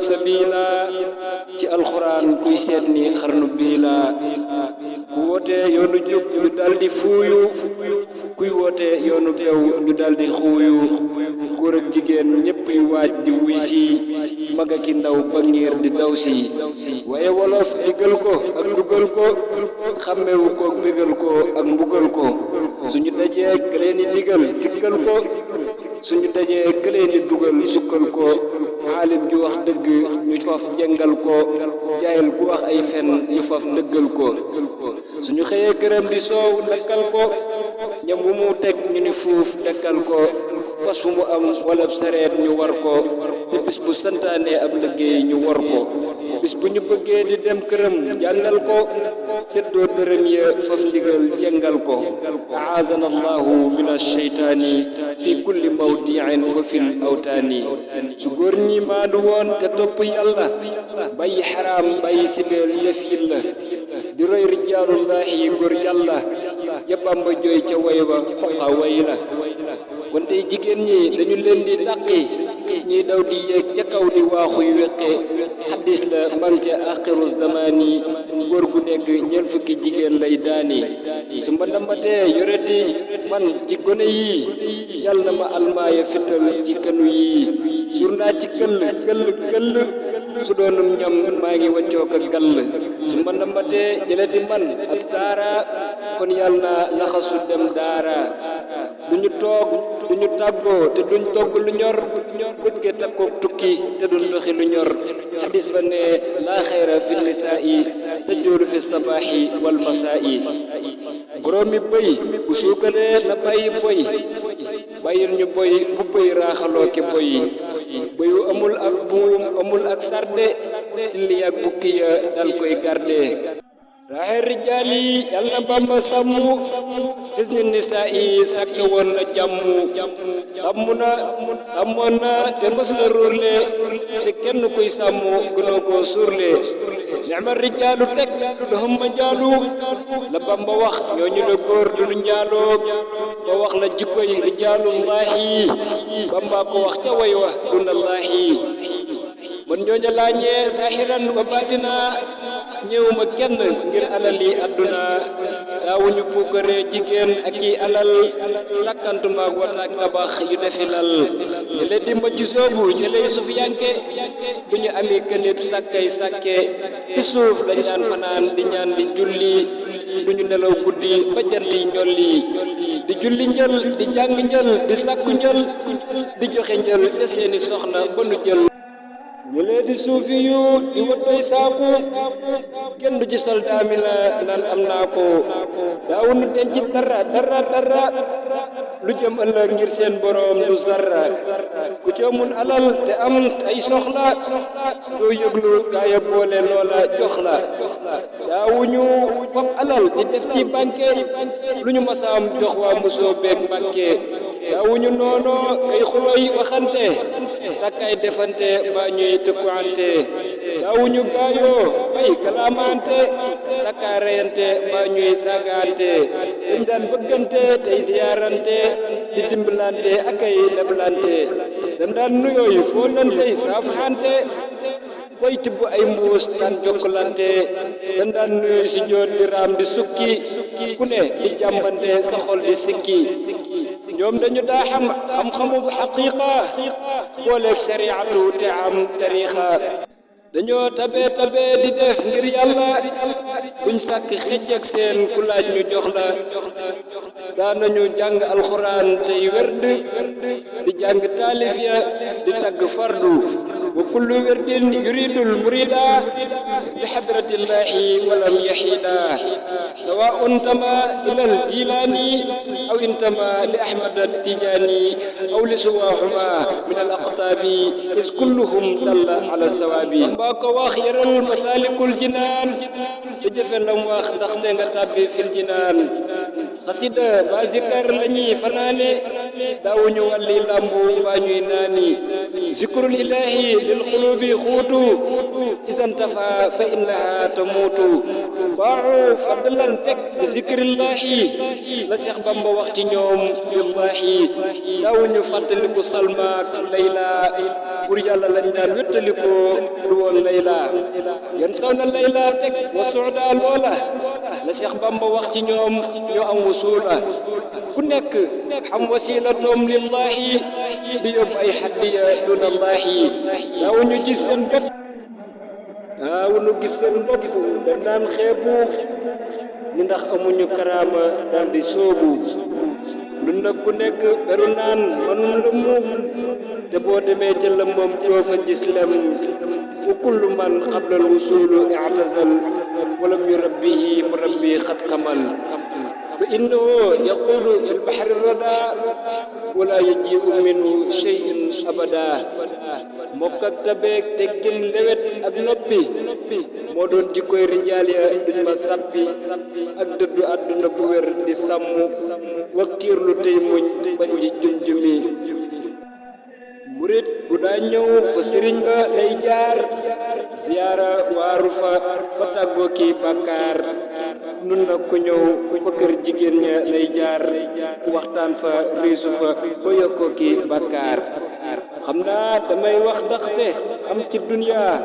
sabila ci alxuraan kuy seet ni xarnu bii la ku woote yoonu jub ñu daldi fuuyu kuy woote yoonu bew ñu daldi xuuyu góor ak jigéen ñépp yu waaj di wuy si mag ak i ndaw ba ngir di daw si waaye wolof digal ko ak dugal ko xàmmewu ko bégal ko ak mbugal ko suñu dajee ka leen di digal sikkal ko suñu dajee ka leen di dugal sukkal ko xaalim ju wax dëgg ñu faf jàngal ko jaayal ku wax ay fen ñu faf dëggal ko suñu xëyee këram di soow dakkal ko ñam wu mu teg ñu ni fuuf dekkal ko fas fu mu am wala sareet ñu war ko te bis bu santaane ab liggéey ñu war ko bis bu ñu bëggee di dem këram jàngal ko seddoo dërëm ya faf ndigal jàngal ko aazana allahu min asheytaani fi kulli mawdiin wa fil awtaani su góor ñi maandu woon te topp yàlla bàyyi xaraam bàyyi sibeel lef yilla di roy rijaalullahi góor yàlla yëppam ba jooy ca way ba xoqa way la kon tey jigéen ñi dañu leen di dàqi ñuy daw di yéeg ca kaw di waaxuy weqe xaddis la man ca axiru zamaani góor gu nekk ñeent fukki jigéen lay daani su ma dambatee yoreti man ci gone yii yal na ma almaaya fital ci kanu yii sur naa ci këll su doonum ñam maa ngi waccoo ka gall su ma dambatee jëleti man ak daara kon yal na laxasu dem daara duñu toog duñu tàggoo te duñ togg lu ñor bët ke takkook tukki te duñ doxi lu ñor xadis ba ne laa xayra fi nisaa'i tajoolu fi sabaaxi wal masaa'i boroomi bëy bu suukalee na bàyyi boy bàyyil ñu boy bu bëy raaxaloo ki boy bëyu amul ak buum amul ak sarde tilli ak bukki ya dal koy garde raaxe rijaal yi yal na Bamba sàmm xisni nisaa yi sàkk woon na jàmm sàmmoon na te mës la róorle te kenn kuy sàmm gënoo koo suurle ni'ma rijaalu teg lahum majaalu la Bamba wax ñooñu la góor du lu njaaloo ba wax la jikkoy rijaalullahi Bamba ko wax ca way wa dunallahi man ñooña laa ñee saaxiran wa baatina ñëwuma kenn ngir alal yi àdduna daawuñu puukare jigéen ak i alal sàkkantumaak wataak tabax yu defi lal ñële di ma ci soobu ñëley sufiyanke bu ñu amee kënib sàkkay sàkke fi suuf dañ daan fanaan di ñaan di julli duñu nelaw guddi ba jant yi njolli di julli njël di jàng njël di sàkku njël di joxe njël te seeni soxna ba nu jël ñu lee di suufi yu di wattoy saaku kenn du ci soldaami la naan am naa ko daawunu denc dara lu jëm ëllëg ngir seen boroom du zarra ku ci amul alal te am ay soxla doo yëglu gaaya boole loola jox la daawuñu fab alal di def ci banque lu ñu masaam jox waa musoo beeg mbàkke daawuñu noono kay xuloy waxante sakkay defante ba ñuy tëkkuwante daawuñu gaayoo bay kalaamante sakkaa reyante ba ñuy saagaante dañ daan bëggante tey ziyaarante di dimbalante ak ay leblante dañ daan nuyooy fóonante saafaxante koy tibb ay mbuus daan jokkalante dañ daan nuyooy si joot di raam di sukki ku ne di jàmbante sa xol di sikki ñoom dañu daa xam-xamu xaqiiqa booleeg shariatu te am tariixa dañoo tabe di def ngir yàlla buñ sàkk xëj ak seen ku laaj ñu jox la daanañu jàng alxuraan tey werd di jàng taalif ya di tagg fardu wa kullu werdin yuridul murida bi hadratillahi walam yahida sawaun tama ilal jilani aw intama li ahmad tijani aw li suwahuma min al aqtabi is kulluhum dalla ala sawabi baa ko wax yaral masalikul jinaan te jëfe lam wax ndaxte nga tàbbi fil jinaan xasida ba zikar lañuy fanaane daawuñu wàlli lambu mbaa ñuy naani ذكر الإله للقلوب خوت إذا انتفى فإنها تموت باعوا فضلا فك ذكر الله la Seex Bamba wax ci ñoom billahi daw ñu fàttaliku Salma ak Layla pour yàlla lañ daan wéttalikoo lu woon Layla yan saw na Layla teg wa suuda loola la Seex Bamba wax ci ñoom ñu am wusula ku nekk xam wasilatoom lillahi di yóbbu ay xaddiya dunallahi daw ñu gis seen bopp dañ daan xeebu ni ndax amuñu karaama daal di soobu lu nag ku nekk beru naan manum lëmmu te boo demee ca lëmmam doo fa gis lem wa kullu man qabla al wusulu i'tazal walam yurabbihi murabbi xat kamal fa innahu yaqulu fi lbahri rada wala yaji'u minhu shay'un abada mokk ak tabeek teggin lewet ak noppi moo doon jikkoy rijaal ya duñ ma sàppi ak dëddu àdduna bu wér di sàmm wakkiirlu tey muñ bañ di jum-jumi murit bu daa ñëw fa sëriñ ba lay jaar ziyaara waaru fa tàggoo kii bàkkaar nun nag ku ñëw fa kër jigéen ña lay jaar waxtaan fa riisu fa ba yokkoo kii bàkkaar xam naa damay wax ndaxte am ci duniyaa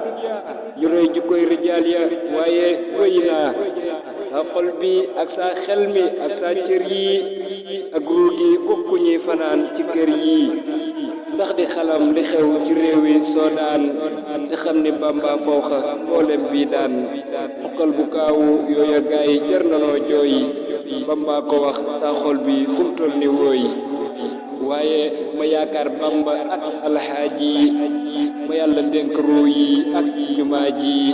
yu rëy jikkoy rijaal ya waaye wéy naa sa xol bi ak sa xel mi ak sa cër yi ak ruu gi bokku ñuy fanaan ci kër yi ndax di xalam li xew ci réewi Soodaan te xam ni Bamba fawxa mboolem bii daan xokkal bu kaawu yooya gaay jar nanoo jooy Bamba ko wax sa xol bi fu mu toll ni wooy waaye ma yaakaar Bamba ak alxaaji ma yàlla dénk ruu yi ak jumaa ji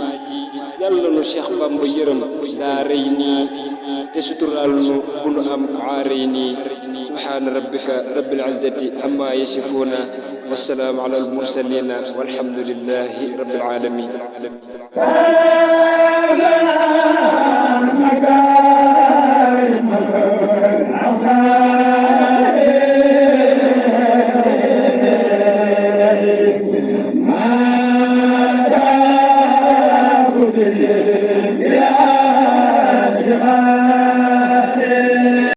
yàlla nu Cheikh Bamba yërëm daa rëy nii te suturaal nu bu nu am aarëy nii subhaana rabbika rabbil izzati amma yasifuuna wassalaamu ala al mursalina walhamdulillahi rabbil alamin